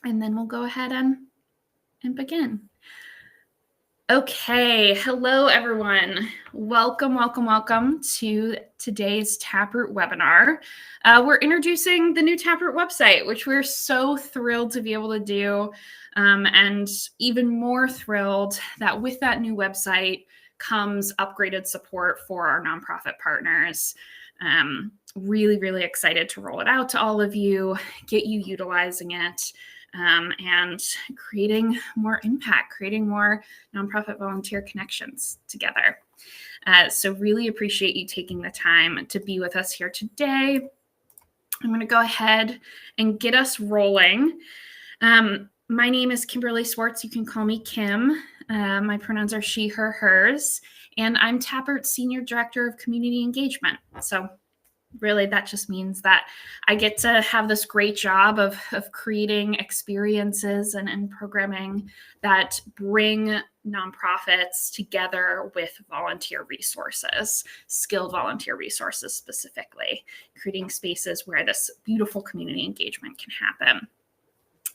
and then we'll go ahead and begin. Okay, hello everyone. Welcome to today's Taproot webinar. We're introducing the new Taproot website, which we're so thrilled to be able to do, and even more thrilled that with that new website comes upgraded support for our nonprofit partners. Really excited to roll it out to all of you, get you utilizing it, and creating more impact, creating more nonprofit volunteer connections together. So really appreciate you taking the time to be with us here today. I'm going to go ahead and get us rolling. My name is Kimberly Swartz. You can call me Kim. My pronouns are she, her, hers, and I'm Taproot's Senior Director of Community Engagement. So really, that just means that I get to have this great job of creating experiences and programming that bring nonprofits together with volunteer resources, skilled volunteer resources specifically, creating spaces where this beautiful community engagement can happen.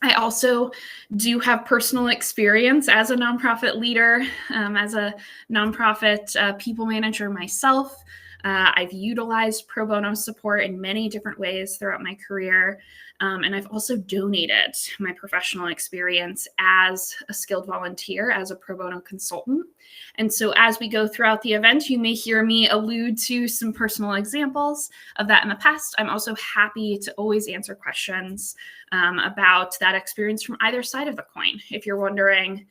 I also do have personal experience as a nonprofit leader, as a nonprofit people manager myself. I've utilized pro bono support in many different ways throughout my career, and I've also donated my professional experience as a skilled volunteer, as a pro bono consultant. And so as we go throughout the event, you may hear me allude to some personal examples of that in the past. I'm also happy to always answer questions about that experience from either side of the coin. If you're wondering,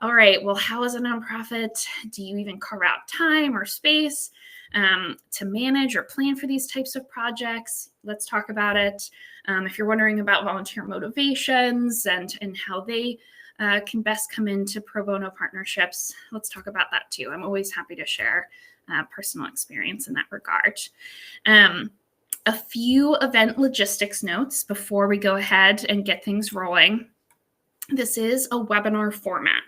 all right, well, how as a nonprofit do you even carve out time or space to manage or plan for these types of projects? Let's talk about it. If you're wondering about volunteer motivations and how they can best come into pro bono partnerships, let's talk about that too. I'm always happy to share personal experience in that regard. A few event logistics notes before we go ahead and get things rolling. This is a webinar format,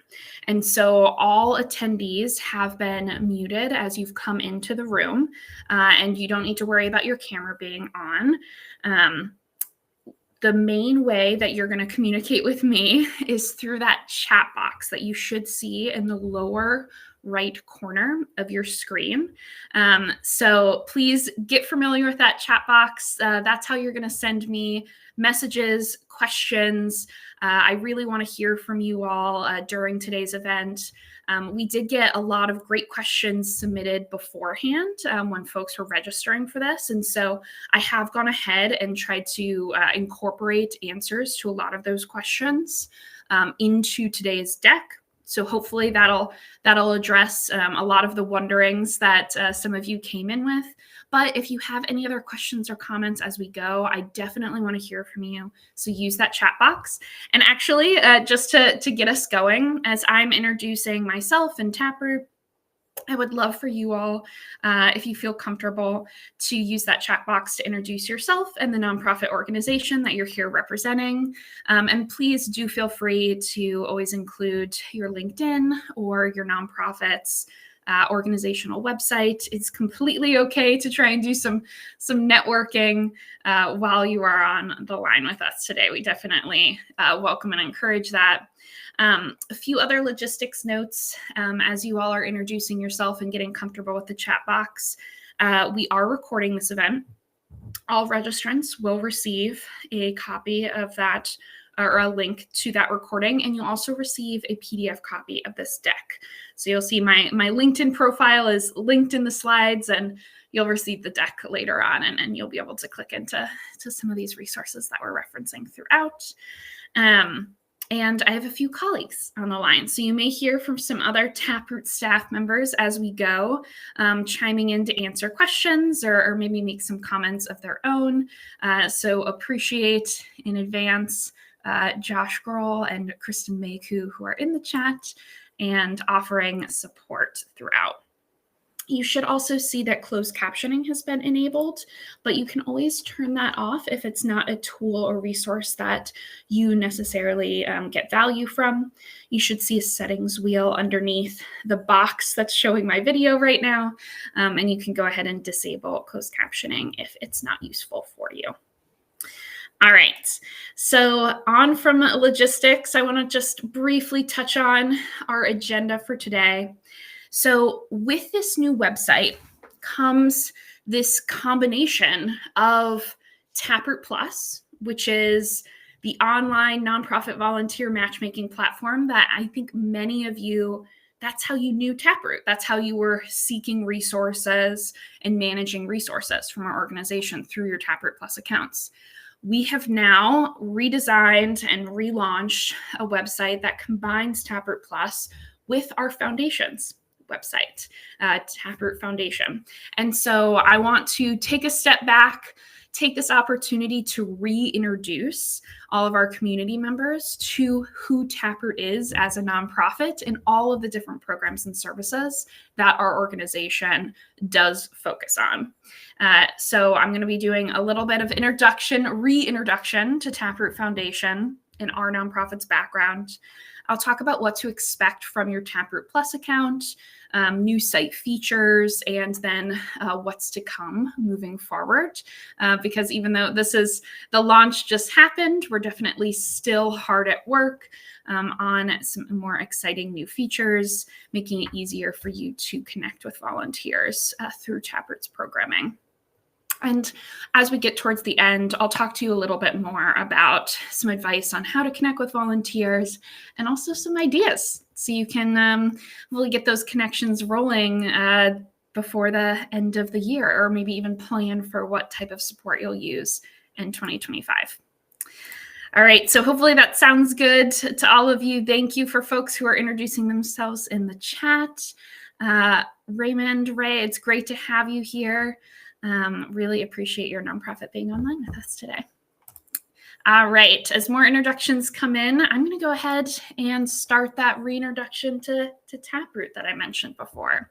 and so all attendees have been muted as you've come into the room, and you don't need to worry about your camera being on. The main way that you're going to communicate with me is through that chat box that you should see in the lower right corner of your screen. So please get familiar with that chat box. That's how you're going to send me messages, questions. I really want to hear from you all during today's event. We did get a lot of great questions submitted beforehand when folks were registering for this. And so I have gone ahead and tried to incorporate answers to a lot of those questions into today's deck. So hopefully that'll address a lot of the wonderings that some of you came in with. But if you have any other questions or comments as we go, I definitely want to hear from you. So use that chat box. And actually, just to get us going, as I'm introducing myself and Taproot, I would love for you all, if you feel comfortable, to use that chat box to introduce yourself and the nonprofit organization that you're here representing. And please do feel free to always include your LinkedIn or your nonprofit's organizational website. It's completely okay to try and do some networking while you are on the line with us today. We definitely welcome and encourage that. A few other logistics notes as you all are introducing yourself and getting comfortable with the chat box. We are recording this event. All registrants will receive a copy of that or a link to that recording, and you'll also receive a PDF copy of this deck. So you'll see my LinkedIn profile is linked in the slides, and you'll receive the deck later on, and you'll be able to click into some of these resources that we're referencing throughout. And I have a few colleagues on the line. So you may hear from some other Taproot staff members as we go, chiming in to answer questions or maybe make some comments of their own. So appreciate in advance Josh Grohl and Kristen Mayku, who are in the chat and offering support throughout. You should also see that closed captioning has been enabled, but you can always turn that off if it's not a tool or resource that you necessarily get value from. You should see a settings wheel underneath the box that's showing my video right now, and you can go ahead and disable closed captioning if it's not useful for you. All right. So on from logistics, I want to just briefly touch on our agenda for today. So with this new website comes this combination of Taproot Plus, which is the online nonprofit volunteer matchmaking platform that I think many of you, that's how you knew Taproot. That's how you were seeking resources and managing resources from our organization through your Taproot Plus accounts. We have now redesigned and relaunched a website that combines Taproot Plus with our foundation's website, Taproot Foundation. And so I want to take a step back, take this opportunity to reintroduce all of our community members to who Taproot is as a nonprofit and all of the different programs and services that our organization does focus on. So I'm going to be doing a little bit of reintroduction to Taproot Foundation and our nonprofit's background. I'll talk about what to expect from your Taproot Plus account, new site features, and then what's to come moving forward. Because even though the launch just happened, we're definitely still hard at work on some more exciting new features, making it easier for you to connect with volunteers through Taproot's programming. And as we get towards the end, I'll talk to you a little bit more about some advice on how to connect with volunteers and also some ideas so you can really get those connections rolling before the end of the year, or maybe even plan for what type of support you'll use in 2025. All right, so hopefully that sounds good to all of you. Thank you for folks who are introducing themselves in the chat. Raymond, Ray, it's great to have you here. Really appreciate your nonprofit being online with us today. All right, as more introductions come in, I'm going to go ahead and start that reintroduction to Taproot that I mentioned before.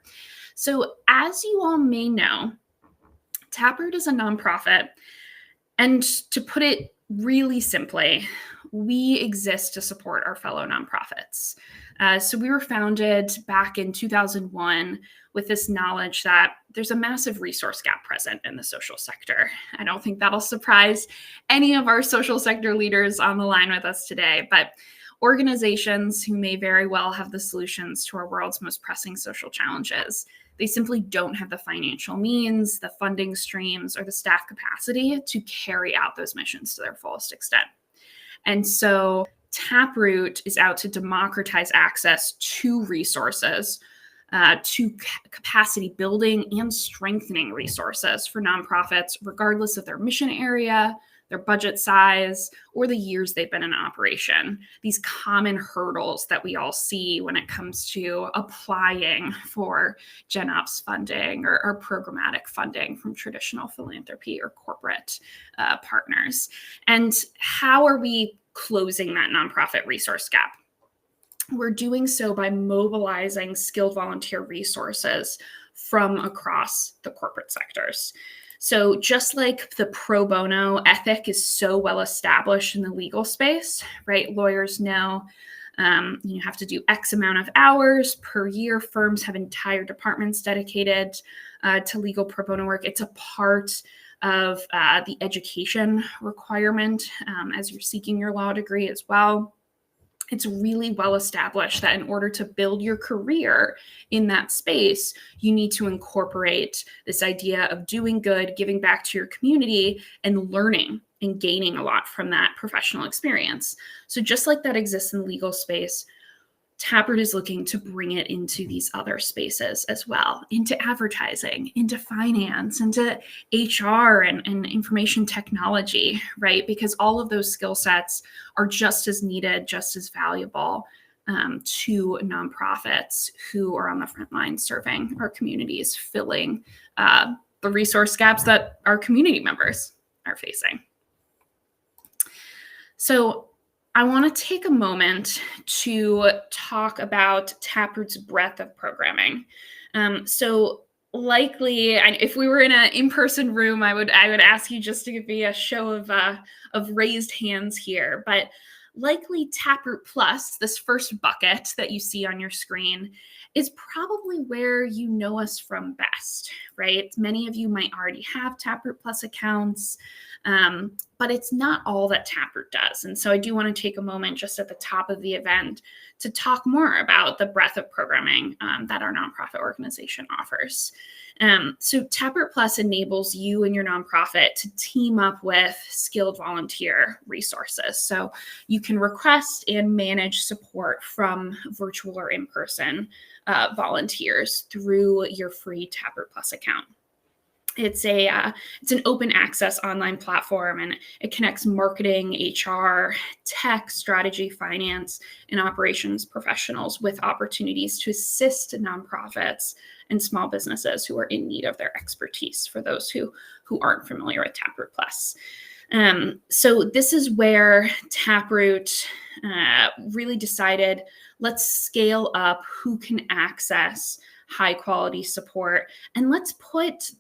So as you all may know, Taproot is a nonprofit, and to put it really simply, we exist to support our fellow nonprofits. So we were founded back in 2001 with this knowledge that there's a massive resource gap present in the social sector. I don't think that'll surprise any of our social sector leaders on the line with us today, but organizations who may very well have the solutions to our world's most pressing social challenges, they simply don't have the financial means, the funding streams, or the staff capacity to carry out those missions to their fullest extent. And so Taproot is out to democratize access to resources, to capacity building and strengthening resources for nonprofits, regardless of their mission area, their budget size, or the years they've been in operation. These common hurdles that we all see when it comes to applying for GenOps funding or programmatic funding from traditional philanthropy or corporate partners. And how are we closing that nonprofit resource gap? We're doing so by mobilizing skilled volunteer resources from across the corporate sectors. So just like the pro bono ethic is so well established in the legal space, right? Lawyers know you have to do X amount of hours per year. Firms have entire departments dedicated to legal pro bono work. It's a part of the education requirement as you're seeking your law degree as well. It's really well established that in order to build your career in that space, you need to incorporate this idea of doing good, giving back to your community, and learning and gaining a lot from that professional experience. So just like that exists in the legal space, Taproot is looking to bring it into these other spaces as well, into advertising, into finance, into HR and information technology, right? Because all of those skill sets are just as needed, just as valuable to nonprofits who are on the front line serving our communities, filling the resource gaps that our community members are facing. So I want to take a moment to talk about Taproot's breadth of programming. So likely, if we were in an in-person room, I would ask you just to give me a show of raised hands here. But likely Taproot Plus, this first bucket that you see on your screen, is probably where you know us from best, right? Many of you might already have Taproot Plus accounts. But it's not all that Taproot does. And so I do want to take a moment just at the top of the event to talk more about the breadth of programming that our nonprofit organization offers. So Taproot Plus enables you and your nonprofit to team up with skilled volunteer resources. So you can request and manage support from virtual or in-person volunteers through your free Taproot Plus account. It's an open access online platform, and it connects marketing, HR, tech, strategy, finance, and operations professionals with opportunities to assist nonprofits and small businesses who are in need of their expertise, for those who aren't familiar with Taproot Plus. So this is where Taproot really decided, let's scale up who can access high quality support, and let's put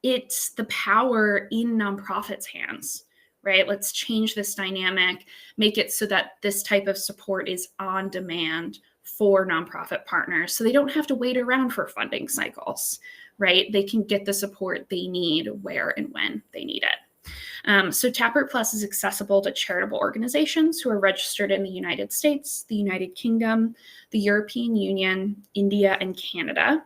the power in nonprofits' hands, right? Let's change this dynamic, make it so that this type of support is on demand for nonprofit partners, so they don't have to wait around for funding cycles, right? They can get the support they need where and when they need it. So Taproot Plus is accessible to charitable organizations who are registered in the United States, the United Kingdom, the European Union, India, and Canada.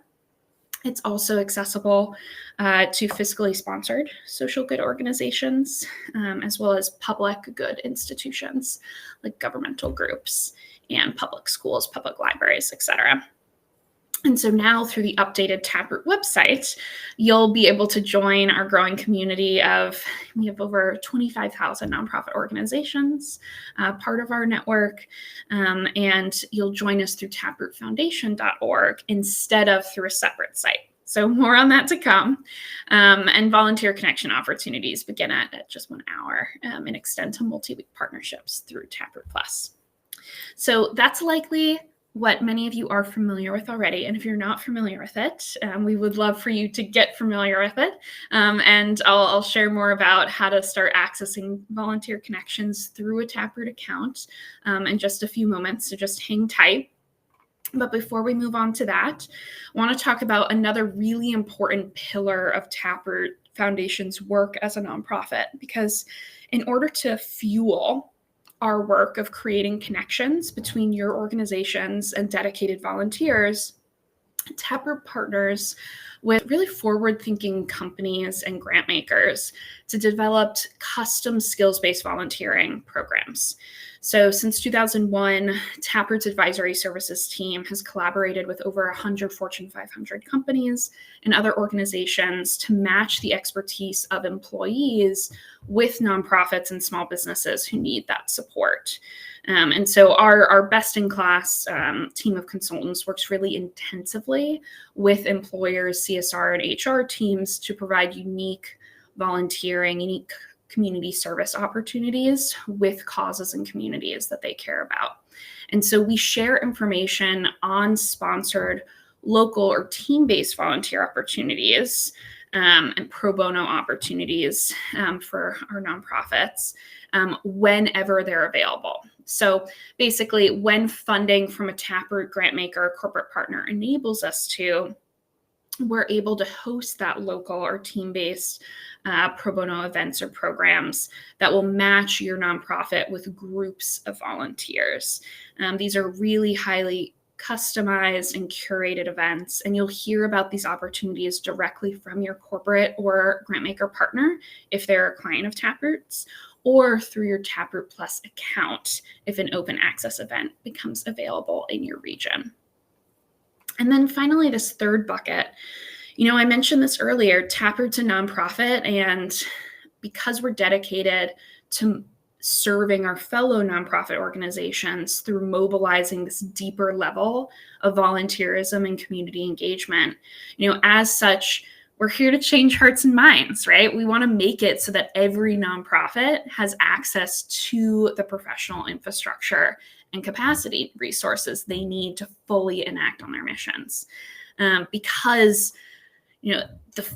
It's also accessible to fiscally sponsored social good organizations, as well as public good institutions like governmental groups and public schools, public libraries, etc. And so now through the updated Taproot website, you'll be able to join our growing community we have over 25,000 nonprofit organizations, part of our network, and you'll join us through taprootfoundation.org instead of through a separate site. So more on that to come. And volunteer connection opportunities begin at just 1 hour and extend to multi-week partnerships through Taproot Plus. So that's likely what many of you are familiar with already. And if you're not familiar with it, we would love for you to get familiar with it. And I'll share more about how to start accessing volunteer connections through a Taproot account in just a few moments. So just hang tight. But before we move on to that, I want to talk about another really important pillar of Taproot Foundation's work as a nonprofit, because in order to fuel our work of creating connections between your organizations and dedicated volunteers, Taproot partners with really forward-thinking companies and grant makers to develop custom skills-based volunteering programs. So since 2001, Taproot's advisory services team has collaborated with over 100 Fortune 500 companies and other organizations to match the expertise of employees with nonprofits and small businesses who need that support. And so our best-in-class team of consultants works really intensively with employers, CSR, and HR teams to provide unique volunteering, unique community service opportunities with causes and communities that they care about. And so we share information on sponsored local or team-based volunteer opportunities and pro bono opportunities for our nonprofits whenever they're available. So basically, when funding from a Taproot grant maker or corporate partner enables us to, we're able to host that local or team-based pro bono events or programs that will match your nonprofit with groups of volunteers. These are really highly customized and curated events, and you'll hear about these opportunities directly from your corporate or grant maker partner if they're a client of Taproot's, or through your Taproot Plus account if an open access event becomes available in your region. And then finally, this third bucket, I mentioned this earlier, Taproot's a nonprofit, and because we're dedicated to serving our fellow nonprofit organizations through mobilizing this deeper level of volunteerism and community engagement, as such, we're here to change hearts and minds, right? We want to make it so that every nonprofit has access to the professional infrastructure and capacity resources they need to fully enact on their missions. Because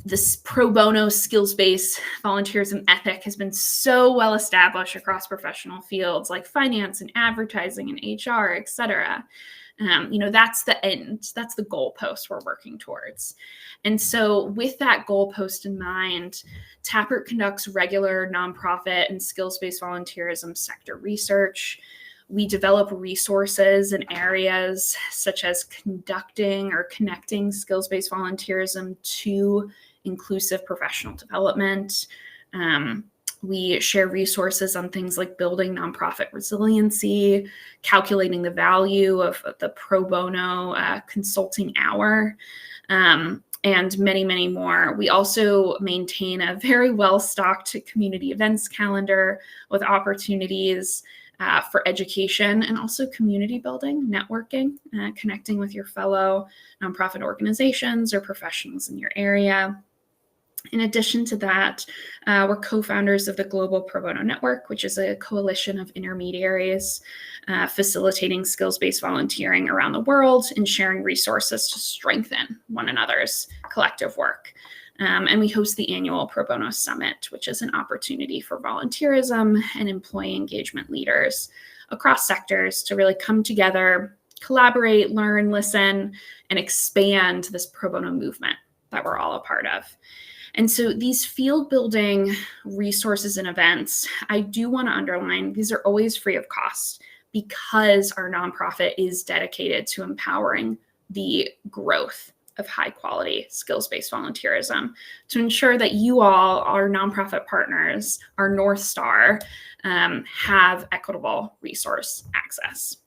this pro bono skills-based volunteerism ethic has been so well established across professional fields like finance and advertising and HR, et cetera. That's the end, that's the goalpost we're working towards. And so with that goalpost in mind, Taproot conducts regular nonprofit and skills-based volunteerism sector research. We develop resources in areas such as conducting or connecting skills-based volunteerism to inclusive professional development. We share resources on things like building nonprofit resiliency, calculating the value of the pro bono consulting hour, and many, many more. We also maintain a very well-stocked community events calendar with opportunities for education and also community building, networking, connecting with your fellow nonprofit organizations or professionals in your area. In addition to that, we're co-founders of the Global Pro Bono Network, which is a coalition of intermediaries facilitating skills-based volunteering around the world and sharing resources to strengthen one another's collective work. And we host the annual Pro Bono Summit, which is an opportunity for volunteerism and employee engagement leaders across sectors to really come together, collaborate, learn, listen, and expand this pro bono movement that we're all a part of. And so these field building resources and events, I do want to underline, these are always free of cost because our nonprofit is dedicated to empowering the growth of high quality skills-based volunteerism to ensure that you all, our nonprofit partners, our North Star, have equitable resource access.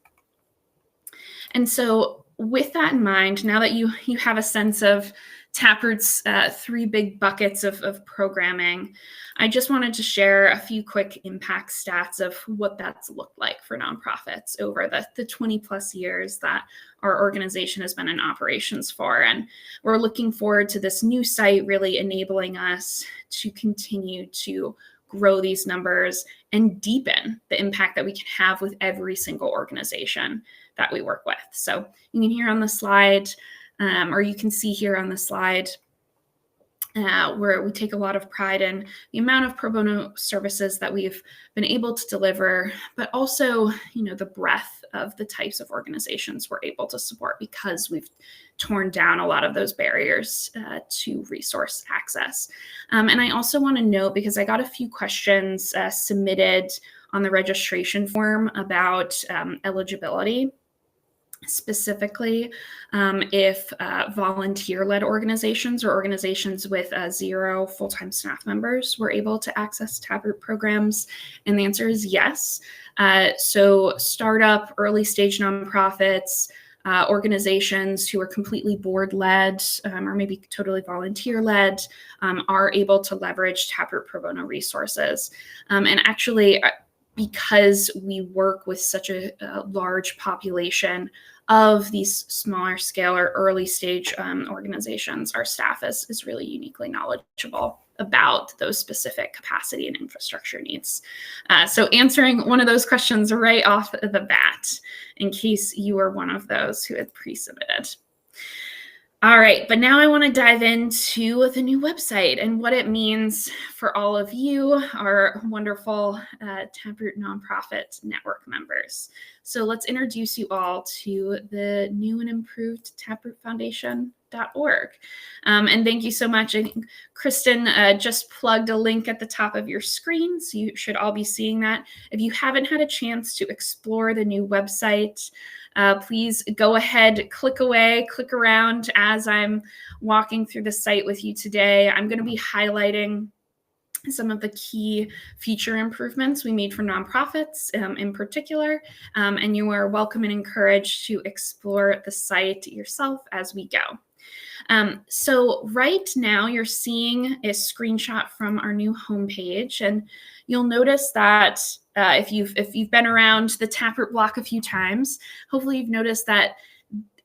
And so with that in mind, now that you have a sense of Taproot's three big buckets of programming, I just wanted to share a few quick impact stats of what that's looked like for nonprofits over the 20 plus years that our organization has been in operations for. And we're looking forward to this new site really enabling us to continue to grow these numbers and deepen the impact that we can have with every single organization that we work with. So you can hear on the slide, or you can see here on the slide, where we take a lot of pride in the amount of pro bono services that we've been able to deliver, but also, the breadth of the types of organizations we're able to support because we've torn down a lot of those barriers to resource access. And I also want to note, because I got a few questions submitted on the registration form about eligibility. Specifically, if volunteer-led organizations or organizations with 0 full-time staff members were able to access Taproot programs, and the answer is yes. So startup, early-stage nonprofits, organizations who are completely board-led or maybe totally volunteer-led are able to leverage Taproot pro bono resources. And actually, because we work with such a large population of these smaller scale or early stage organizations, our staff is really uniquely knowledgeable about those specific capacity and infrastructure needs. So answering one of those questions right off the bat, in case you were one of those who had pre-submitted. All right, but now I want to dive into the new website and what it means for all of you, our wonderful Taproot nonprofit network members. So let's introduce you all to the new and improved taprootfoundation.org. And thank you so much. I think Kristen just plugged a link at the top of your screen, so you should all be seeing that. If you haven't had a chance to explore the new website, please go ahead, click away, click around as I'm walking through the site with you today. I'm going to be highlighting some of the key feature improvements we made for nonprofits in particular, and you are welcome and encouraged to explore the site yourself as we go. So right now you're seeing a screenshot from our new homepage, and you'll notice that if you've been around the Taproot block a few times, hopefully you've noticed that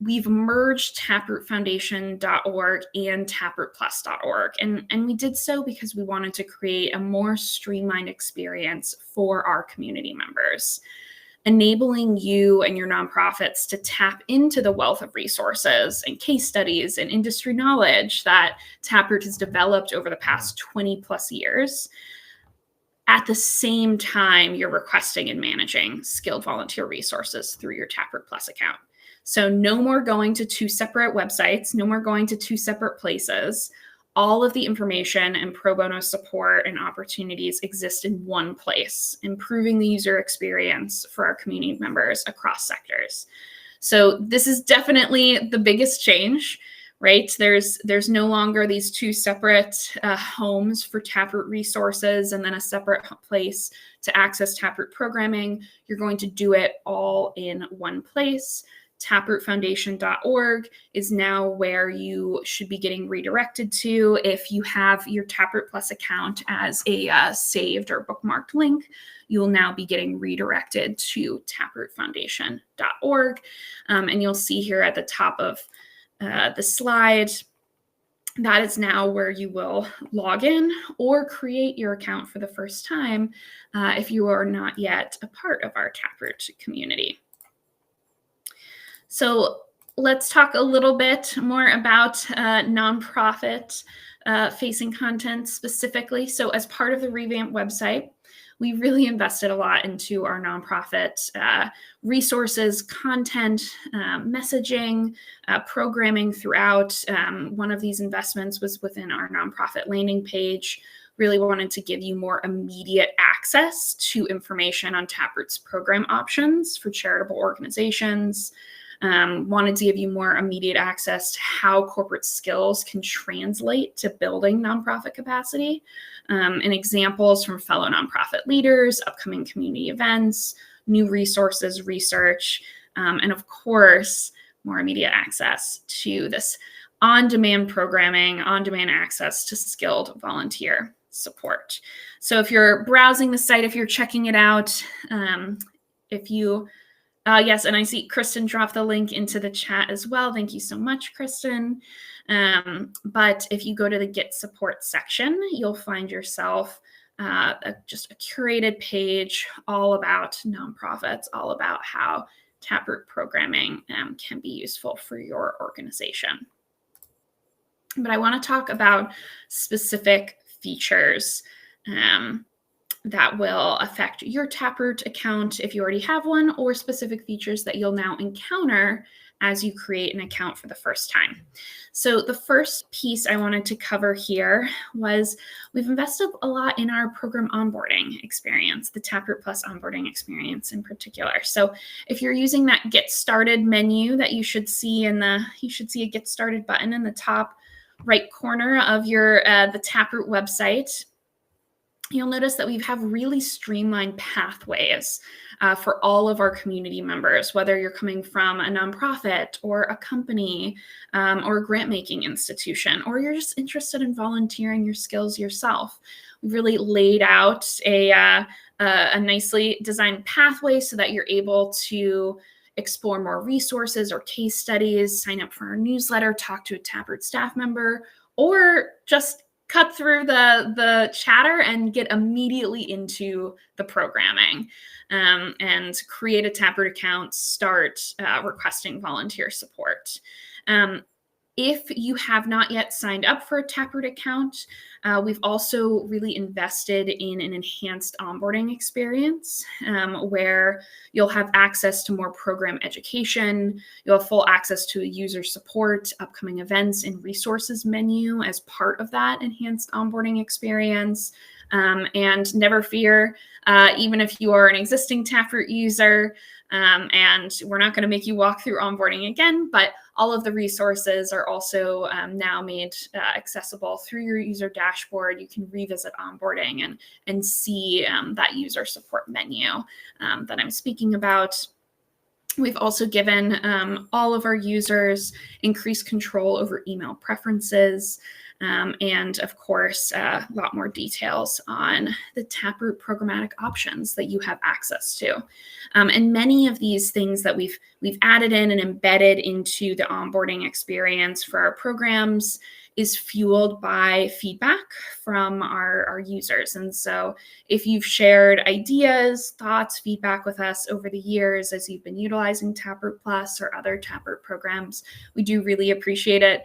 we've merged taprootfoundation.org and taprootplus.org. And we did so because we wanted to create a more streamlined experience for our community members, enabling you and your nonprofits to tap into the wealth of resources and case studies and industry knowledge that Taproot has developed over the past 20 plus years. At the same time, you're requesting and managing skilled volunteer resources through your Taproot Plus account. So no more going to two separate websites, no more going to two separate places. All of the information and pro bono support and opportunities exist in one place, improving the user experience for our community members across sectors. So this is definitely the biggest change, right? There's no longer these two separate homes for Taproot resources and then a separate place to access Taproot programming. You're going to do it all in one place. Taprootfoundation.org is now where you should be getting redirected to if you have your Taproot Plus account as a saved or bookmarked link. You'll now be getting redirected to taprootfoundation.org. And you'll see here at the top of the slide, that is now where you will log in or create your account for the first time if you are not yet a part of our Taproot community. So let's talk a little bit more about nonprofit facing content specifically. So as part of the revamped website, we really invested a lot into our nonprofit resources, content, messaging, programming throughout. One of these investments was within our nonprofit landing page. Really wanted to give you more immediate access to information on Taproot's program options for charitable organizations. Wanted to give you more immediate access to how corporate skills can translate to building nonprofit capacity, and examples from fellow nonprofit leaders, upcoming community events, new resources, research, and of course, more immediate access to this on-demand programming, on-demand access to skilled volunteer support. So if you're browsing the site, if you're checking it out, yes, and I see Kristen dropped the link into the chat as well. Thank you so much, Kristen. But if you go to the Get Support section, you'll find yourself just a curated page all about nonprofits, all about how Taproot programming can be useful for your organization. But I want to talk about specific features that will affect your Taproot account if you already have one, or specific features that you'll now encounter as you create an account for the first time. So the first piece I wanted to cover here was we've invested a lot in our program onboarding experience, the Taproot Plus onboarding experience in particular. So if you're using that Get Started menu that you should see you should see a Get Started button in the top right corner of your the Taproot website. You'll notice that we have really streamlined pathways for all of our community members, whether you're coming from a nonprofit or a company or a grant-making institution, or you're just interested in volunteering your skills yourself. We've really laid out a nicely designed pathway so that you're able to explore more resources or case studies, sign up for our newsletter, talk to a Taproot staff member, or just cut through the chatter and get immediately into the programming and create a Taproot account, start requesting volunteer support. If you have not yet signed up for a Taproot account, we've also really invested in an enhanced onboarding experience where you'll have access to more program education. You'll have full access to a user support, upcoming events, and resources menu as part of that enhanced onboarding experience. And never fear, even if you are an existing Taproot user, and we're not going to make you walk through onboarding again, but all of the resources are also now made accessible through your user dashboard. You can revisit onboarding and see that user support menu that I'm speaking about. We've also given all of our users increased control over email preferences. And of course, a lot more details on the Taproot programmatic options that you have access to. And many of these things that we've added in and embedded into the onboarding experience for our programs is fueled by feedback from our users. And so if you've shared ideas, thoughts, feedback with us over the years as you've been utilizing Taproot Plus or other Taproot programs, we do really appreciate it.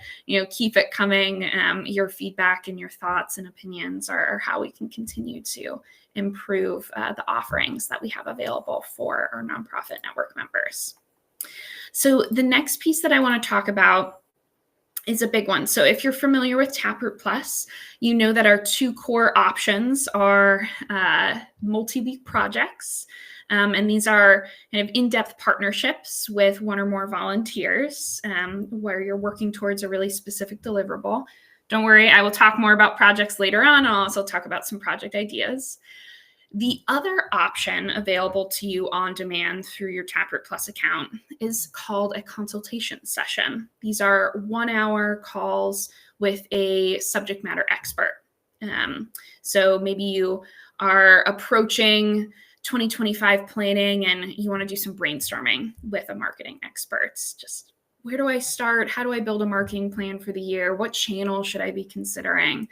Keep it coming. Your feedback and your thoughts and opinions are how we can continue to improve the offerings that we have available for our nonprofit network members. So the next piece that I want to talk about is a big one. So if you're familiar with Taproot Plus, you know that our two core options are multi-week projects. And these are kind of in-depth partnerships with one or more volunteers where you're working towards a really specific deliverable. Don't worry, I will talk more about projects later on. I'll also talk about some project ideas. The other option available to you on demand through your Taproot Plus account is called a consultation session. These are 1-hour calls with a subject matter expert. So maybe you are approaching 2025 planning and you want to do some brainstorming with a marketing expert. Just where do I start? How do I build a marketing plan for the year? What channel should I be considering?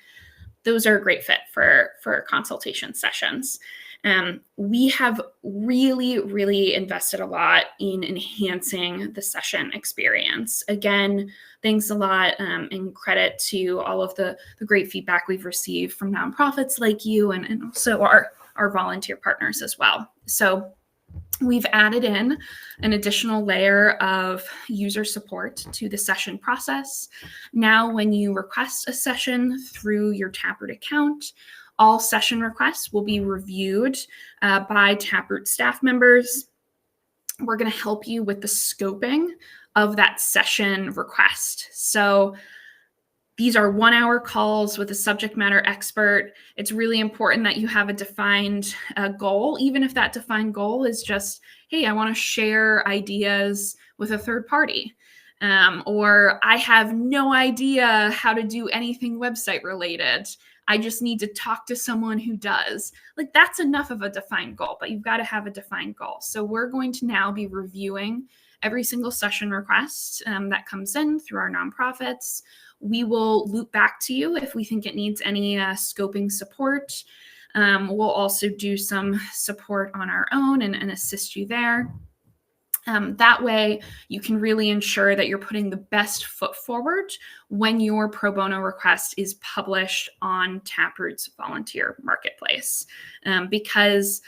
Those are a great fit for consultation sessions. We have really invested a lot in enhancing the session experience. Again, thanks a lot and credit to all of the great feedback we've received from nonprofits like you and also our volunteer partners as well. So we've added in an additional layer of user support to the session process. Now, when you request a session through your Taproot account, all session requests will be reviewed by Taproot staff members. We're going to help you with the scoping of that session request. So these are 1-hour calls with a subject matter expert. It's really important that you have a defined goal, even if that defined goal is just, hey, I want to share ideas with a third party. Or I have no idea how to do anything website related. I just need to talk to someone who does. Like, that's enough of a defined goal, but you've got to have a defined goal. So we're going to now be reviewing every single session request that comes in through our nonprofits. We will loop back to you if we think it needs any scoping support. We'll also do some support on our own and assist you there. That way, you can really ensure that you're putting the best foot forward when your pro bono request is published on Taproot's volunteer marketplace. Because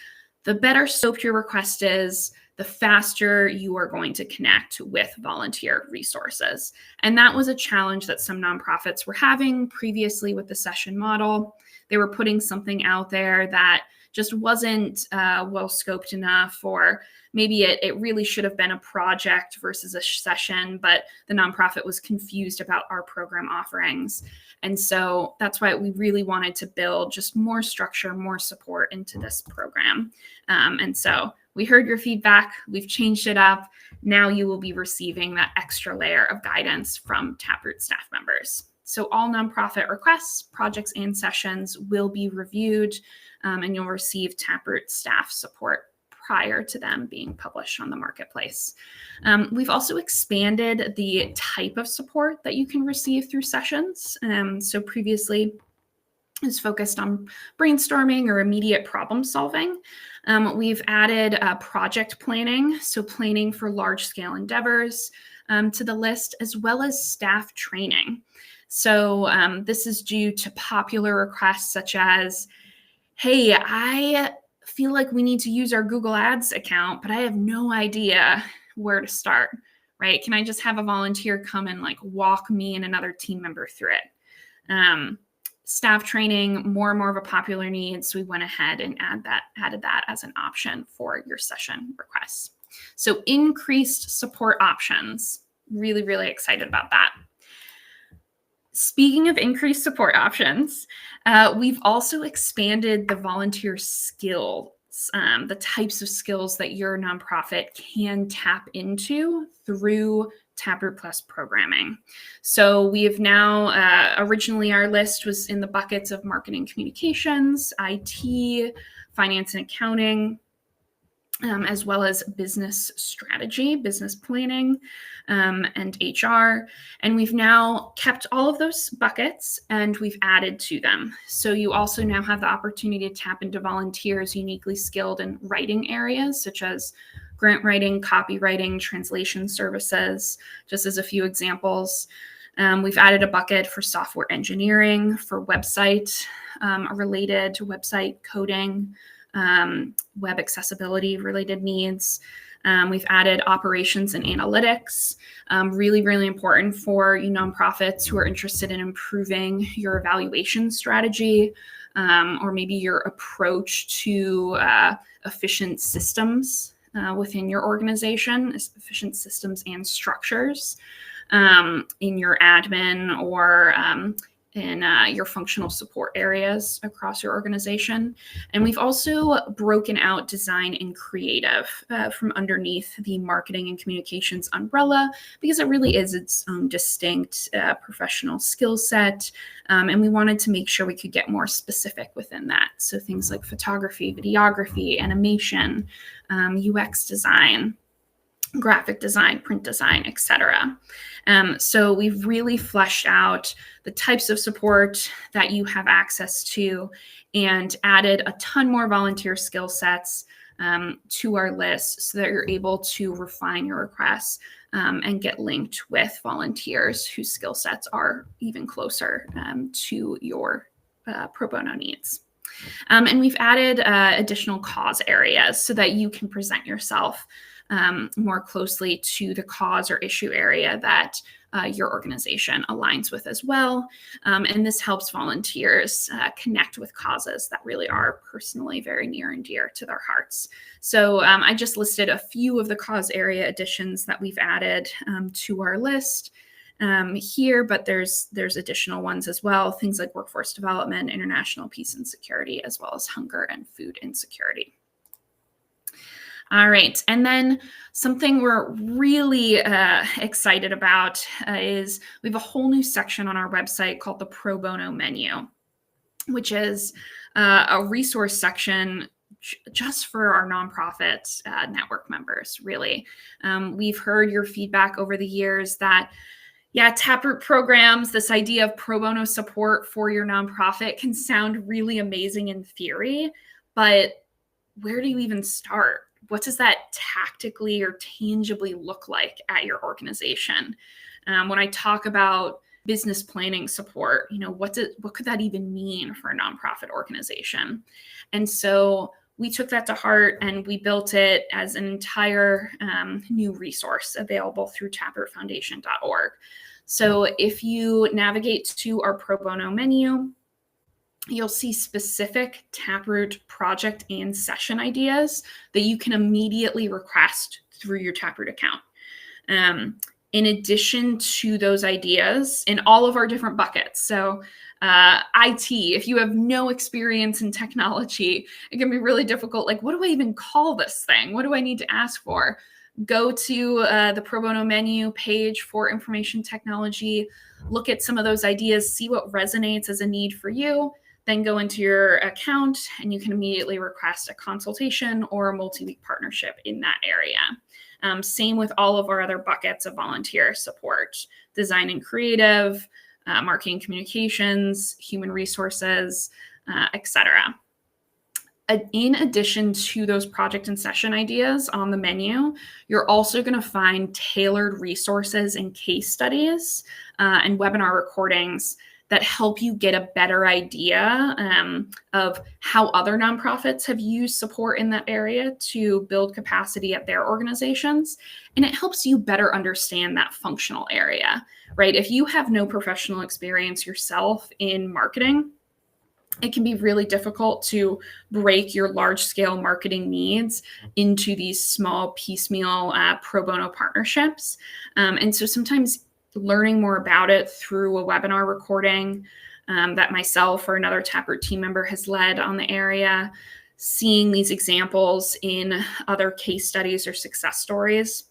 the better scoped your request is, the faster you are going to connect with volunteer resources. And that was a challenge that some nonprofits were having previously with the session model. They were putting something out there that just wasn't well scoped enough, or maybe it really should have been a project versus a session, but the nonprofit was confused about our program offerings. And so that's why we really wanted to build just more structure, more support into this program. And so we heard your feedback. We've changed it up. Now you will be receiving that extra layer of guidance from Taproot staff members. So all nonprofit requests, projects, and sessions will be reviewed, and you'll receive Taproot staff support prior to them being published on the marketplace. We've also expanded the type of support that you can receive through sessions. So previously, is focused on brainstorming or immediate problem solving. We've added project planning, so planning for large-scale endeavors to the list, as well as staff training. So this is due to popular requests such as, hey, I feel like we need to use our Google Ads account, but I have no idea where to start, right? Can I just have a volunteer come and walk me and another team member through it? Staff training, more and more of a popular need, so we went ahead and added that as an option for your session requests. So increased support options. Really excited about that. Speaking of increased support options, we've also expanded the volunteer skills, the types of skills that your nonprofit can tap into through Taproot Plus programming. So we have now, originally our list was in the buckets of marketing communications, IT, finance and accounting, as well as business strategy, business planning, and HR. And we've now kept all of those buckets and we've added to them. So you also now have the opportunity to tap into volunteers uniquely skilled in writing areas such as grant writing, copywriting, translation services, just as a few examples. We've added a bucket for software engineering, for website related to website coding, web accessibility related needs. We've added operations and analytics, really, really important for you nonprofits who are interested in improving your evaluation strategy, or maybe your approach to efficient systems within your organization, efficient systems and structures in your admin or in your functional support areas across your organization. And we've also broken out design and creative from underneath the marketing and communications umbrella, because it really is its own distinct professional skill set. And we wanted to make sure we could get more specific within that. So things like photography, videography, animation, UX design, graphic design, print design, etc. So we've really fleshed out the types of support that you have access to and added a ton more volunteer skill sets to our list so that you're able to refine your requests and get linked with volunteers whose skill sets are even closer to your pro bono needs. And we've added additional cause areas so that you can present yourself more closely to the cause or issue area that your organization aligns with as well. And this helps volunteers connect with causes that really are personally very near and dear to their hearts. So I just listed a few of the cause area additions that we've added to our list here, but there's additional ones as well, things like workforce development, international peace and security, as well as hunger and food insecurity. All right, and then something we're really excited about is we have a whole new section on our website called the Pro Bono Menu, which is a resource section just for our nonprofit network members, really. We've heard your feedback over the years that, yeah, Taproot programs, this idea of pro bono support for your nonprofit can sound really amazing in theory, but where do you even start? What does that tactically or tangibly look like at your organization? When I talk about business planning support, what could that even mean for a nonprofit organization? And so we took that to heart and we built it as an entire new resource available through taprootfoundation.org. So if you navigate to our pro bono menu, you'll see specific Taproot project and session ideas that you can immediately request through your Taproot account. In addition to those ideas in all of our different buckets. So IT, if you have no experience in technology, it can be really difficult. Like, what do I even call this thing? What do I need to ask for? Go to the Pro Bono menu page for information technology, look at some of those ideas, see what resonates as a need for you, then go into your account and you can immediately request a consultation or a multi-week partnership in that area. Same with all of our other buckets of volunteer support, design and creative, marketing communications, human resources, etc. In addition to those project and session ideas on the menu, you're also going to find tailored resources and case studies and webinar recordings that help you get a better idea of how other nonprofits have used support in that area to build capacity at their organizations. And it helps you better understand that functional area, right? If you have no professional experience yourself in marketing, it can be really difficult to break your large-scale marketing needs into these small piecemeal pro bono partnerships. And so sometimes learning more about it through a webinar recording that myself or another Taproot team member has led on the area, seeing these examples in other case studies or success stories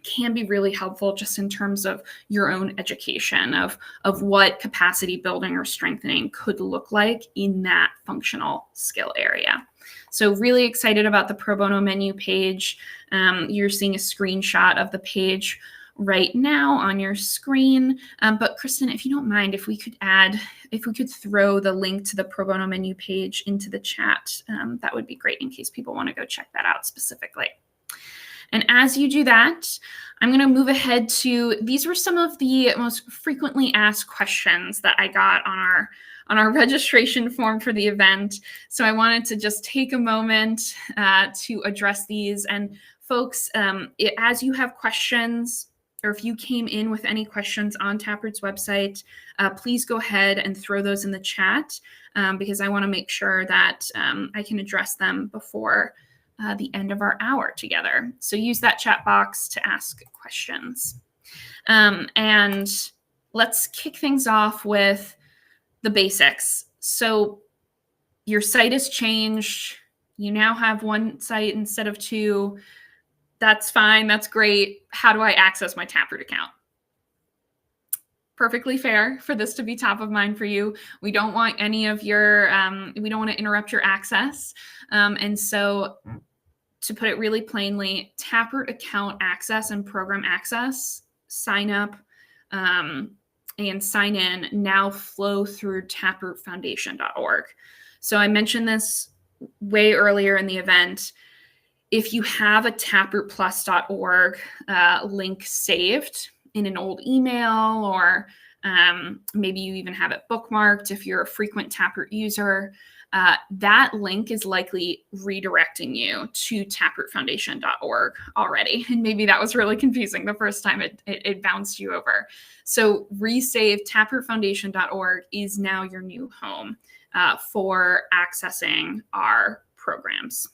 can be really helpful just in terms of your own education of what capacity building or strengthening could look like in that functional skill area. So really excited about the Pro Bono menu page. You're seeing a screenshot of the page right now on your screen. But Kristen, if you don't mind, if we could throw the link to the Pro Bono menu page into the chat, that would be great in case people want to go check that out specifically. And as you do that, I'm going to move ahead to, these were some of the most frequently asked questions that I got on our registration form for the event. So I wanted to just take a moment to address these. And folks, as you have questions, or if you came in with any questions on Taproot's website, please go ahead and throw those in the chat, because I want to make sure that I can address them before the end of our hour together. So use that chat box to ask questions. And let's kick things off with the basics. So your site has changed. You now have one site instead of two. That's fine. That's great. How do I access my Taproot account? Perfectly fair for this to be top of mind for you. We don't want any of your, we don't want to interrupt your access. And so to put it really plainly, Taproot account access and program access, sign up and sign in now flow through taprootfoundation.org. So I mentioned this way earlier in the event. If you have a taprootplus.org link saved in an old email, or maybe you even have it bookmarked if you're a frequent Taproot user, that link is likely redirecting you to taprootfoundation.org already. And maybe that was really confusing the first time it bounced you over. So resave taprootfoundation.org is now your new home for accessing our programs.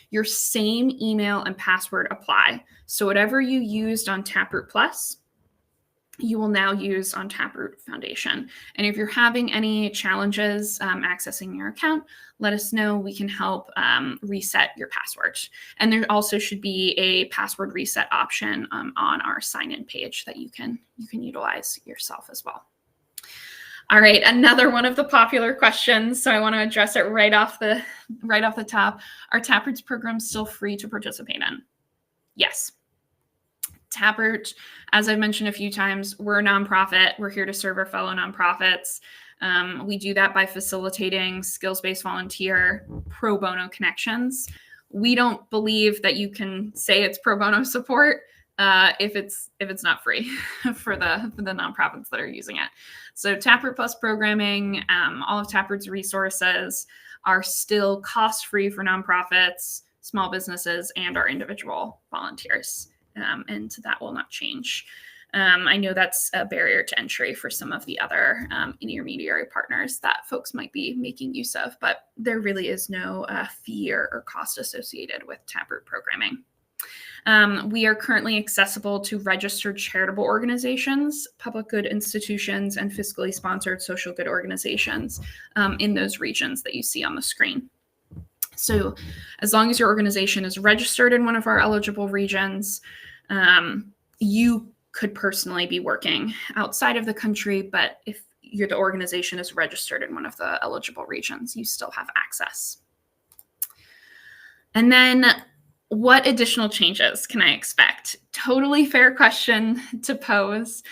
Your same email and password apply. So whatever you used on Taproot Plus, you will now use on Taproot Foundation. And if you're having any challenges accessing your account, let us know. We can help reset your password. And there also should be a password reset option on our sign-in page that you can utilize yourself as well. All right, another one of the popular questions. So I want to address it right off the top. Are Taproot's programs still free to participate in? Yes. Taproot, as I've mentioned a few times, we're a nonprofit. We're here to serve our fellow nonprofits. We do that by facilitating skills-based volunteer pro bono connections. We don't believe that you can say it's pro bono support if it's not free for the nonprofits that are using it. So Taproot Plus programming, all of Taproot's resources are still cost-free for nonprofits, small businesses, and our individual volunteers. And that will not change. I know that's a barrier to entry for some of the other intermediary partners that folks might be making use of, but there really is no fee or cost associated with Taproot programming. We are currently accessible to registered charitable organizations, public good institutions, and fiscally sponsored social good organizations in those regions that you see on the screen. So as long as your organization is registered in one of our eligible regions, you could personally be working outside of the country, but if the organization is registered in one of the eligible regions, you still have access. And then what additional changes can I expect? Totally fair question to pose.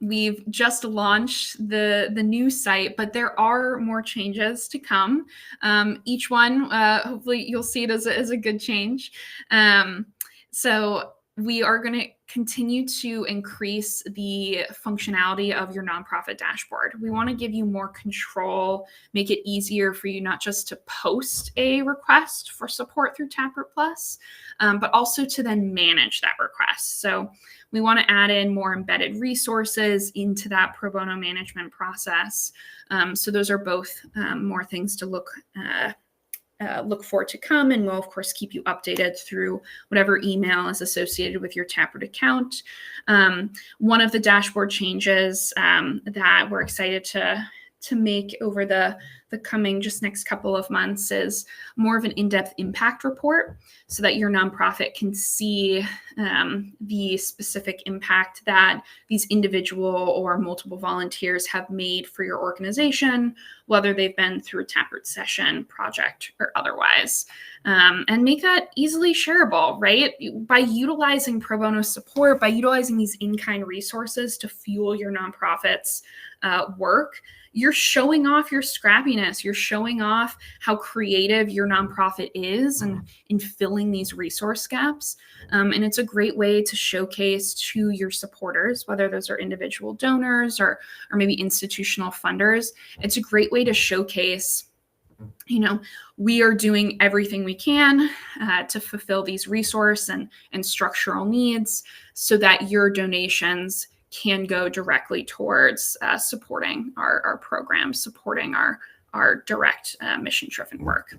We've just launched the new site, but there are more changes to come. Each one, hopefully you'll see it as a good change. So we are going to continue to increase the functionality of your nonprofit dashboard. We want to give you more control, make it easier for you not just to post a request for support through Taproot Plus, but also to then manage that request. So we want to add in more embedded resources into that pro bono management process. So those are both more things to look for to come, and we'll of course keep you updated through whatever email is associated with your Taproot account. One of the dashboard changes that we're excited to make over the coming just next couple of months is more of an in-depth impact report, so that your nonprofit can see the specific impact that these individual or multiple volunteers have made for your organization, whether they've been through a Taproot session, project, or otherwise, and make that easily shareable, right? By utilizing pro bono support, by utilizing these in-kind resources to fuel your nonprofit's work, you're showing off your scrappiness. You're showing off how creative your nonprofit is and in filling these resource gaps. And it's a great way to showcase to your supporters, whether those are individual donors or maybe institutional funders. It's a great way to showcase we are doing everything we can to fulfill these resource and structural needs so that your donations can go directly towards supporting our program, supporting our direct mission-driven work.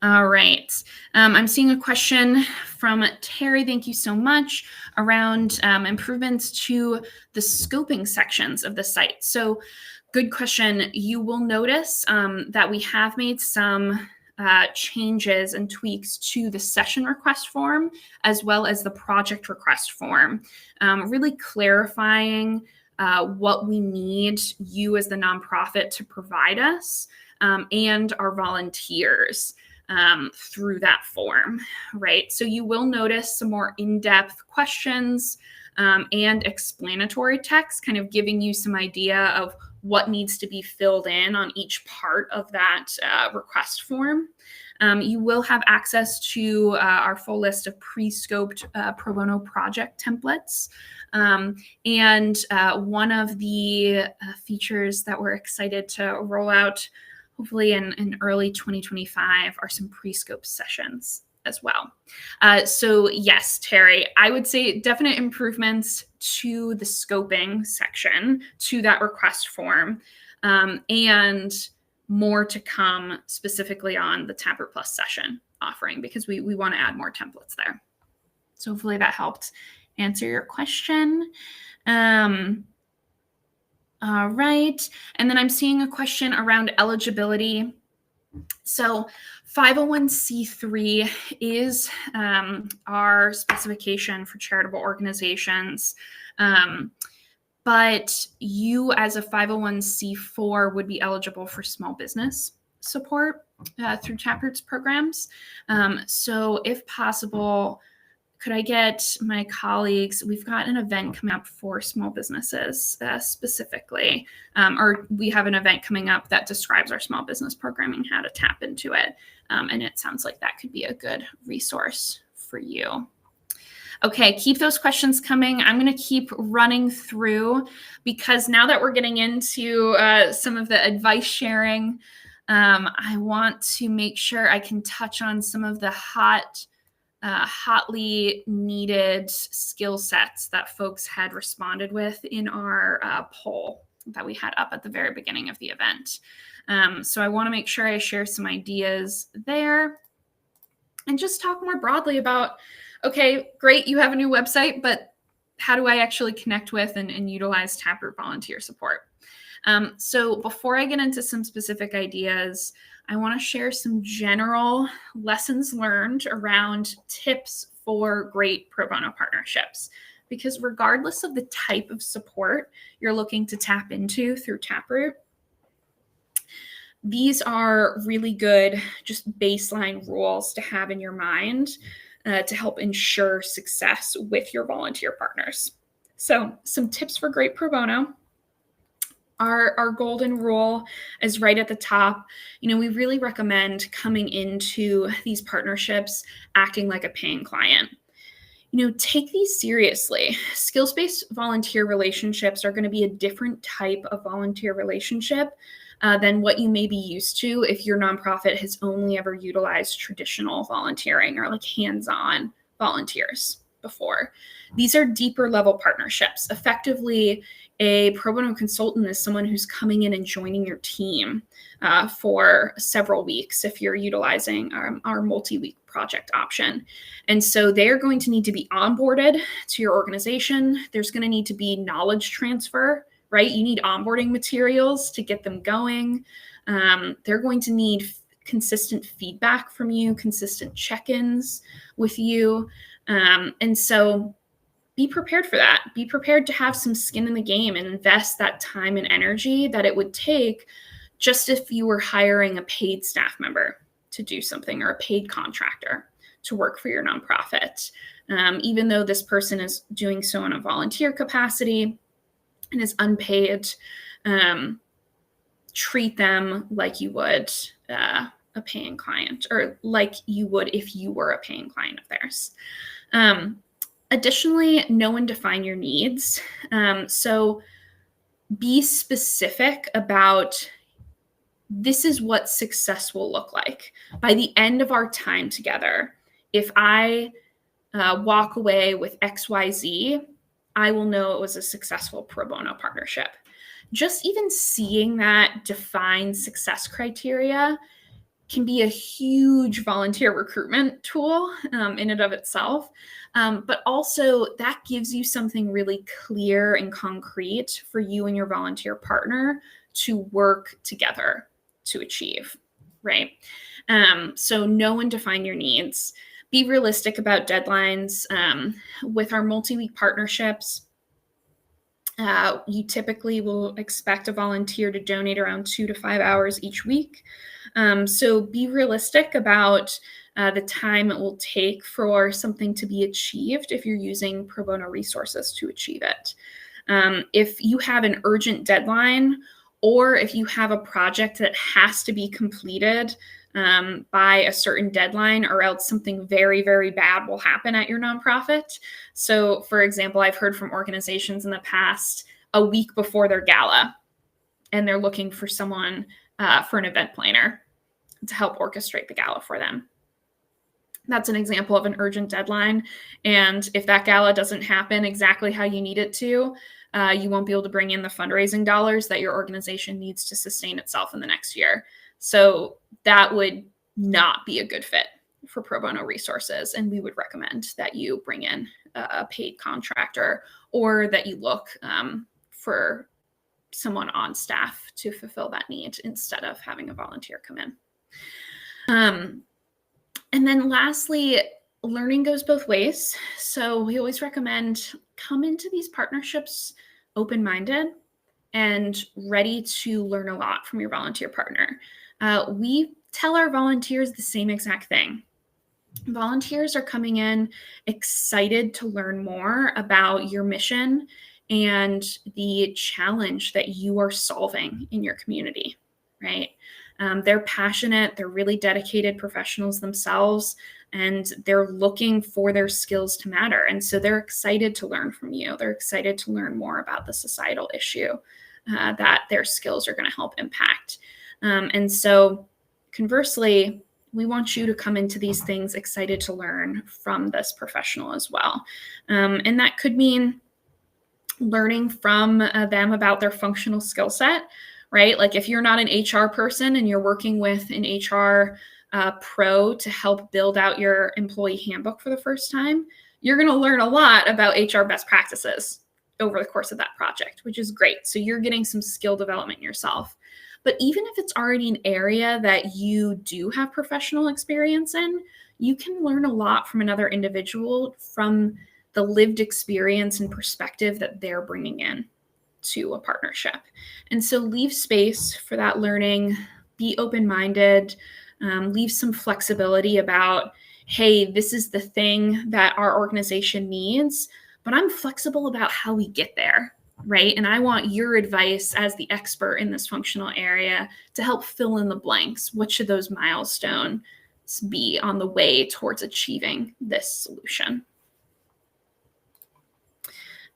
All right. I'm seeing a question from Terry. Thank you so much, around improvements to the scoping sections of the site. So good question. You will notice that we have made some changes and tweaks to the session request form, as well as the project request form, really clarifying what we need you as the nonprofit to provide us and our volunteers through that form, right? So you will notice some more in-depth questions and explanatory text, kind of giving you some idea of what needs to be filled in on each part of that request form. You will have access to our full list of pre-scoped pro bono project templates. And one of the features that we're excited to roll out hopefully in early 2025 are some pre-scope sessions as well. So yes, Terry, I would say definite improvements to the scoping section, to that request form, and more to come specifically on the Taproot Plus session offering, because we want to add more templates there. So hopefully that helped answer your question. All right. And then I'm seeing a question around eligibility. So 501c3 is our specification for charitable organizations. But you as a 501c4 would be eligible for small business support through Taproot's programs. So if possible, could I get my colleagues, we've got an event coming up for small businesses specifically, or we have an event coming up that describes our small business programming, how to tap into it. And it sounds like that could be a good resource for you. Okay, keep those questions coming. I'm going to keep running through, because now that we're getting into some of the advice sharing, I want to make sure I can touch on some of the hotly needed skill sets that folks had responded with in our poll that we had up at the very beginning of the event. So I want to make sure I share some ideas there and just talk more broadly about, okay, great, you have a new website, but how do I actually connect with and utilize Taproot volunteer support? So before I get into some specific ideas, I want to share some general lessons learned around tips for great pro bono partnerships. Because regardless of the type of support you're looking to tap into through Taproot, these are really good, just baseline rules to have in your mind to help ensure success with your volunteer partners. So some tips for great pro bono. Our golden rule is right at the top. We really recommend coming into these partnerships acting like a paying client. Take these seriously. Skills-based volunteer relationships are going to be a different type of volunteer relationship than what you may be used to if your nonprofit has only ever utilized traditional volunteering or like hands-on volunteers before. These are deeper level partnerships. Effectively, a pro bono consultant is someone who's coming in and joining your team for several weeks if you're utilizing our multi-week project option. And so they're going to need to be onboarded to your organization. There's going to need to be knowledge transfer, right? You need onboarding materials to get them going. They're going to need consistent feedback from you, consistent check-ins with you. And so be prepared for that. Be prepared to have some skin in the game and invest that time and energy that it would take just if you were hiring a paid staff member to do something or a paid contractor to work for your nonprofit. Even though this person is doing so in a volunteer capacity and is unpaid, treat them like you would a paying client, or like you would if you were a paying client of theirs. Additionally, know and define your needs. So be specific about this is what success will look like. By the end of our time together, if I walk away with XYZ, I will know it was a successful pro bono partnership. Just even seeing that defined success criteria can be a huge volunteer recruitment tool in and of itself. But also that gives you something really clear and concrete for you and your volunteer partner to work together to achieve, right? So know and define your needs. Be realistic about deadlines. With our multi-week partnerships, you typically will expect a volunteer to donate around 2 to 5 hours each week. So be realistic about the time it will take for something to be achieved if you're using pro bono resources to achieve it. If you have an urgent deadline, or if you have a project that has to be completed by a certain deadline, or else something very, very bad will happen at your nonprofit. So, for example, I've heard from organizations in the past a week before their gala, and they're looking for someone for an event planner to help orchestrate the gala for them. That's an example of an urgent deadline. And if that gala doesn't happen exactly how you need it to, you won't be able to bring in the fundraising dollars that your organization needs to sustain itself in the next year. So that would not be a good fit for pro bono resources. And we would recommend that you bring in a paid contractor, or that you look for someone on staff to fulfill that need instead of having a volunteer come in. And then lastly, learning goes both ways. So we always recommend come into these partnerships open-minded and ready to learn a lot from your volunteer partner. We tell our volunteers the same exact thing. Volunteers are coming in excited to learn more about your mission and the challenge that you are solving in your community, right? They're passionate, they're really dedicated professionals themselves, and they're looking for their skills to matter. And so they're excited to learn from you. They're excited to learn more about the societal issue that their skills are going to help impact. And so conversely, we want you to come into these things excited to learn from this professional as well. And that could mean learning from them about their functional skill set, right? Like if you're not an HR person and you're working with an HR pro to help build out your employee handbook for the first time, you're going to learn a lot about HR best practices over the course of that project, which is great. So you're getting some skill development yourself. But even if it's already an area that you do have professional experience in, you can learn a lot from another individual from the lived experience and perspective that they're bringing in to a partnership. And so leave space for that learning, be open-minded, leave some flexibility about, hey, this is the thing that our organization needs, but I'm flexible about how we get there, right? And I want your advice as the expert in this functional area to help fill in the blanks. What should those milestones be on the way towards achieving this solution?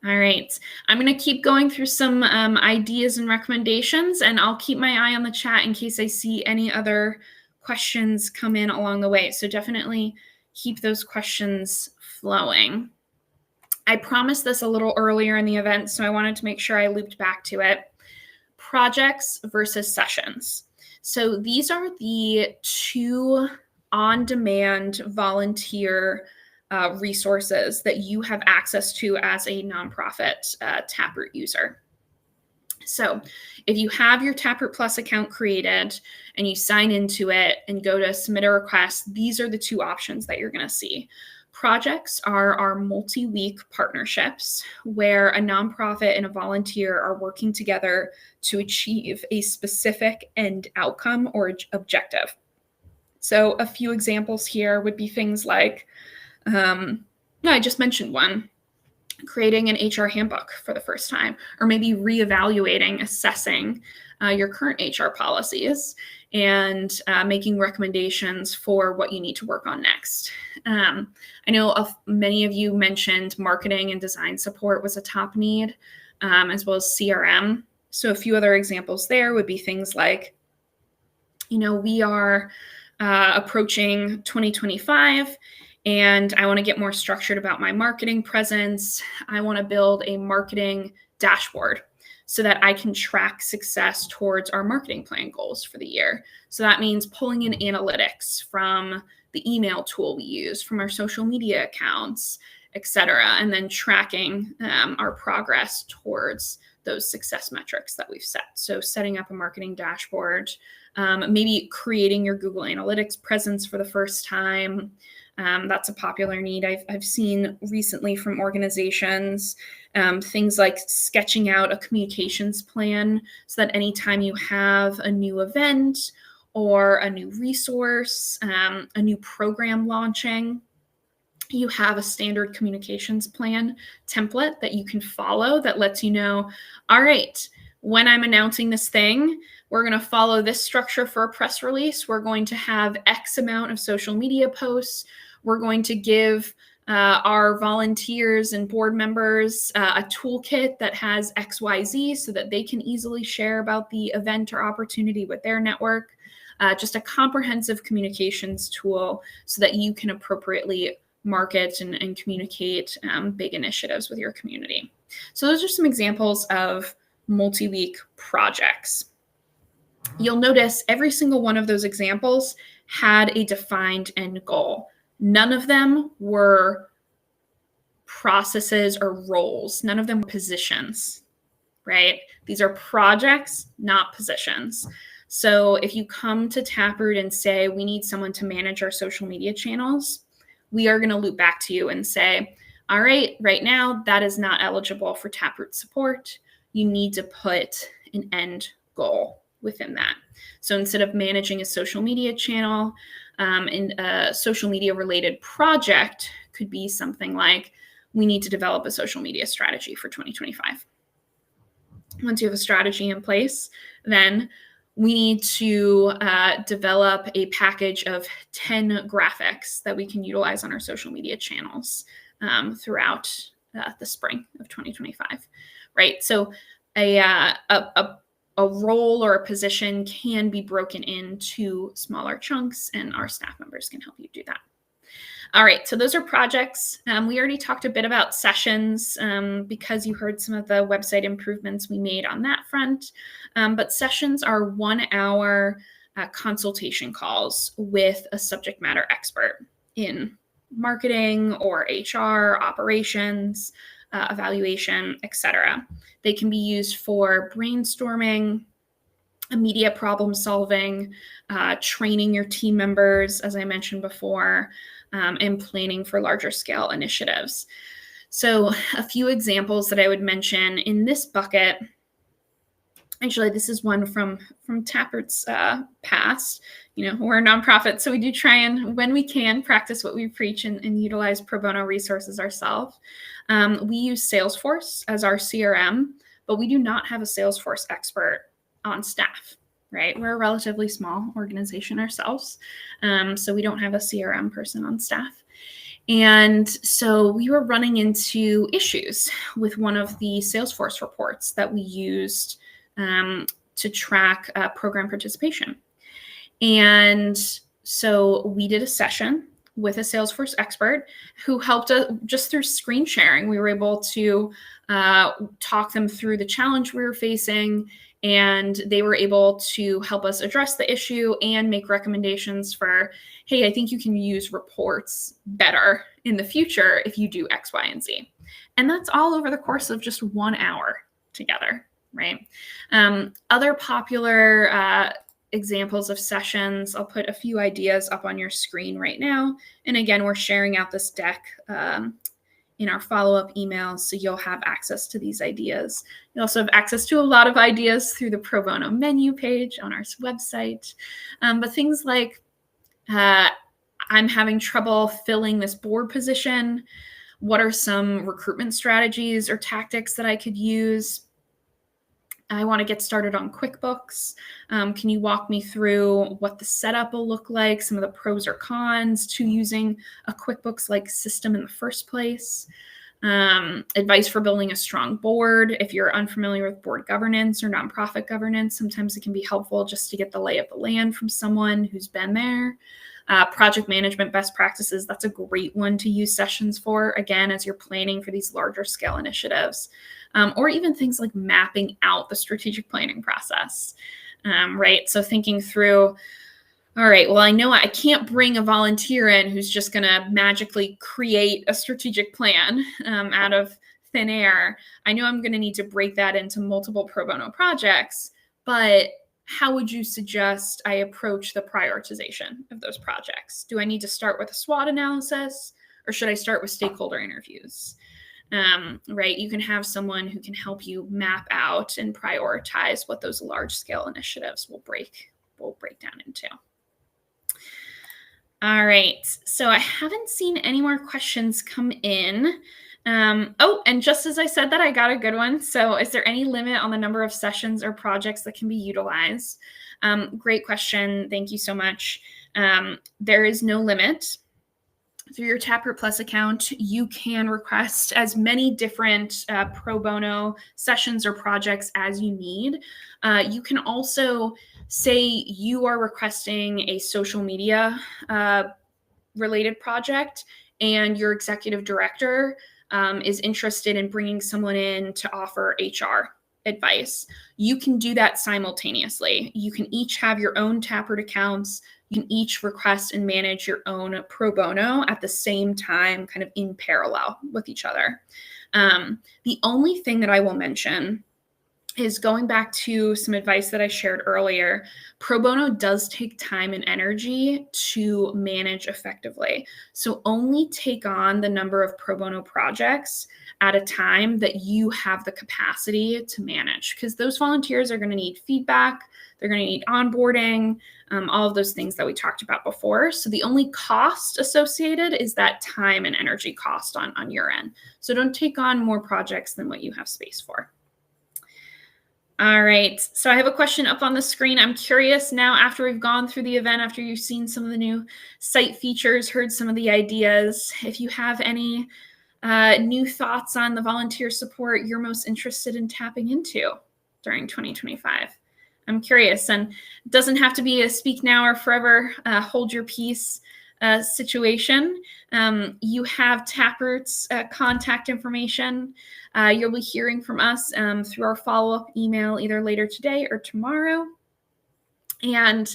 All right, I'm going to keep going through some ideas and recommendations, and I'll keep my eye on the chat in case I see any other questions come in along the way. So definitely keep those questions flowing. I promised this a little earlier in the event, so I wanted to make sure I looped back to it. Projects versus sessions. So these are the two on-demand volunteer resources that you have access to as a nonprofit Taproot user. So if you have your Taproot Plus account created and you sign into it and go to submit a request, these are the two options that you're going to see. Projects are our multi-week partnerships where a nonprofit and a volunteer are working together to achieve a specific end outcome or objective. So a few examples here would be things like, I just mentioned one, creating an HR handbook for the first time, or maybe reevaluating, assessing your current HR policies and making recommendations for what you need to work on next. I know many of you mentioned marketing and design support was a top need, as well as CRM. So a few other examples there would be things like We are approaching 2025, and I want to get more structured about my marketing presence. I want to build a marketing dashboard so that I can track success towards our marketing plan goals for the year. So that means pulling in analytics from the email tool we use, from our social media accounts, etc., and then tracking our progress towards those success metrics that we've set. So setting up a marketing dashboard, maybe creating your Google Analytics presence for the first time. That's a popular need I've seen recently from organizations. Things like sketching out a communications plan so that anytime you have a new event or a new resource, a new program launching, you have a standard communications plan template that you can follow that lets you know, all right, when I'm announcing this thing, we're going to follow this structure for a press release. We're going to have X amount of social media posts. We're going to give our volunteers and board members a toolkit that has XYZ so that they can easily share about the event or opportunity with their network. Just a comprehensive communications tool so that you can appropriately market and communicate big initiatives with your community. So those are some examples of multi-week projects. You'll notice every single one of those examples had a defined end goal. None of them were processes or roles. None of them were positions, right? These are projects, not positions. So if you come to Taproot and say, we need someone to manage our social media channels, we are going to loop back to you and say, all right now, that is not eligible for Taproot support. You need to put an end goal within that. So instead of managing a social media channel, and a social media related project could be something like, we need to develop a social media strategy for 2025. Once you have a strategy in place, then we need to develop a package of 10 graphics that we can utilize on our social media channels throughout the spring of 2025, right? So a role or a position can be broken into smaller chunks, and our staff members can help you do that. All right, so those are projects. We already talked a bit about sessions because you heard some of the website improvements we made on that front. But sessions are 1 hour consultation calls with a subject matter expert in marketing or HR, operations, evaluation, etc. They can be used for brainstorming, immediate problem solving, training your team members, as I mentioned before, and planning for larger scale initiatives. So a few examples that I would mention in this bucket, actually, this is one from Taproot's past. We're a nonprofit, so we do try and, when we can, practice what we preach and utilize pro bono resources ourselves. We use Salesforce as our CRM, but we do not have a Salesforce expert on staff, right? We're a relatively small organization ourselves, so we don't have a CRM person on staff. And so we were running into issues with one of the Salesforce reports that we used to track program participation. And so we did a session with a Salesforce expert who helped us just through screen sharing. We were able to talk them through the challenge we were facing, and they were able to help us address the issue and make recommendations for, hey, I think you can use reports better in the future if you do X, Y, and Z. And that's all over the course of just 1 hour together, right? Other popular examples of sessions, I'll put a few ideas up on your screen right now. And again, we're sharing out this deck in our follow-up emails, so you'll have access to these ideas. You also have access to a lot of ideas through the pro bono menu page on our website. But things like, I'm having trouble filling this board position. What are some recruitment strategies or tactics that I could use? I want to get started on QuickBooks. Can you walk me through what the setup will look like, some of the pros or cons to using a QuickBooks-like system in the first place? advice for building a strong board. If you're unfamiliar with board governance or nonprofit governance, sometimes it can be helpful just to get the lay of the land from someone who's been there. Project management best practices, that's a great one to use sessions for, again, as you're planning for these larger scale initiatives. Or even things like mapping out the strategic planning process, right? So thinking through, all right, well, I know I can't bring a volunteer in who's just going to magically create a strategic plan out of thin air. I know I'm going to need to break that into multiple pro bono projects, but how would you suggest I approach the prioritization of those projects? Do I need to start with a SWOT analysis, or should I start with stakeholder interviews? Right? You can have someone who can help you map out and prioritize what those large scale initiatives will break down into. All right, so I haven't seen any more questions come in. Oh, and just as I said that, I got a good one. So is there any limit on the number of sessions or projects that can be utilized? Great question. Thank you so much. There is no limit. Through your Taproot Plus account, you can request as many different pro bono sessions or projects as you need. You can also say you are requesting a social media related project, and your executive director is interested in bringing someone in to offer HR advice. You can do that simultaneously. You can each have your own Taproot accounts. You can each request and manage your own pro bono at the same time, kind of in parallel with each other. The only thing that I will mention is going back to some advice that I shared earlier. Pro bono does take time and energy to manage effectively. So only take on the number of pro bono projects at a time that you have the capacity to manage, because those volunteers are going to need feedback. They're going to need onboarding, all of those things that we talked about before. So the only cost associated is that time and energy cost on your end. So don't take on more projects than what you have space for. All right, so I have a question up on the screen. I'm curious now, after we've gone through the event, after you've seen some of the new site features, heard some of the ideas, if you have any new thoughts on the volunteer support you're most interested in tapping into during 2025. I'm curious, and it doesn't have to be a speak now or forever hold your peace situation. You have Taproot's contact information. You'll be hearing from us through our follow-up email either later today or tomorrow. And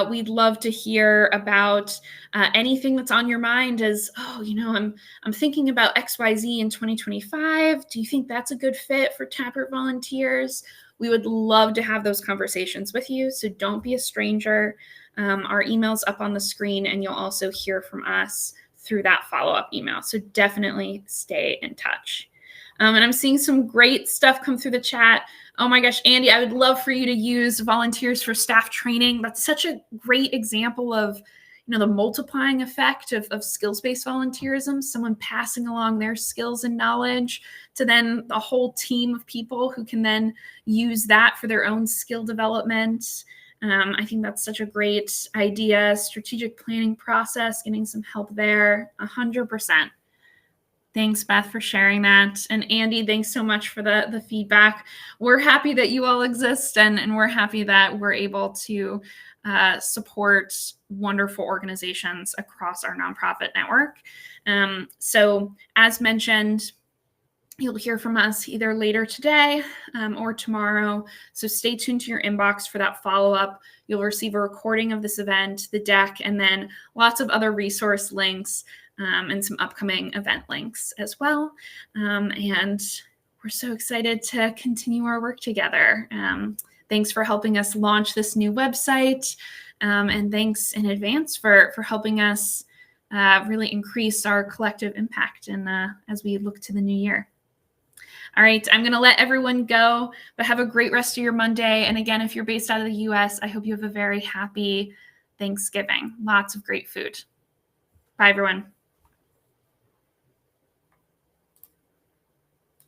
we'd love to hear about anything that's on your mind as, oh, you know, I'm thinking about XYZ in 2025. Do you think that's a good fit for Taproot volunteers? We would love to have those conversations with you. So don't be a stranger. Our email's up on the screen, and you'll also hear from us through that follow-up email. So definitely stay in touch. And I'm seeing some great stuff come through the chat. Oh my gosh, Andy, I would love for you to use volunteers for staff training. That's such a great example of, you know, the multiplying effect of skills-based volunteerism, someone passing along their skills and knowledge to then a whole team of people who can then use that for their own skill development. I think that's such a great idea. Strategic planning process, getting some help there, 100%. Thanks, Beth, for sharing that. And Andy, thanks so much for the feedback. We're happy that you all exist, and we're happy that we're able to support wonderful organizations across our nonprofit network. So as mentioned, you'll hear from us either later today or tomorrow. So stay tuned to your inbox for that follow-up. You'll receive a recording of this event, the deck, and then lots of other resource links and some upcoming event links as well. And we're so excited to continue our work together. Thanks for helping us launch this new website. And thanks in advance for helping us really increase our collective impact as we look to the new year. All right, I'm going to let everyone go, but have a great rest of your Monday. And again, if you're based out of the US, I hope you have a very happy Thanksgiving. Lots of great food. Bye, everyone.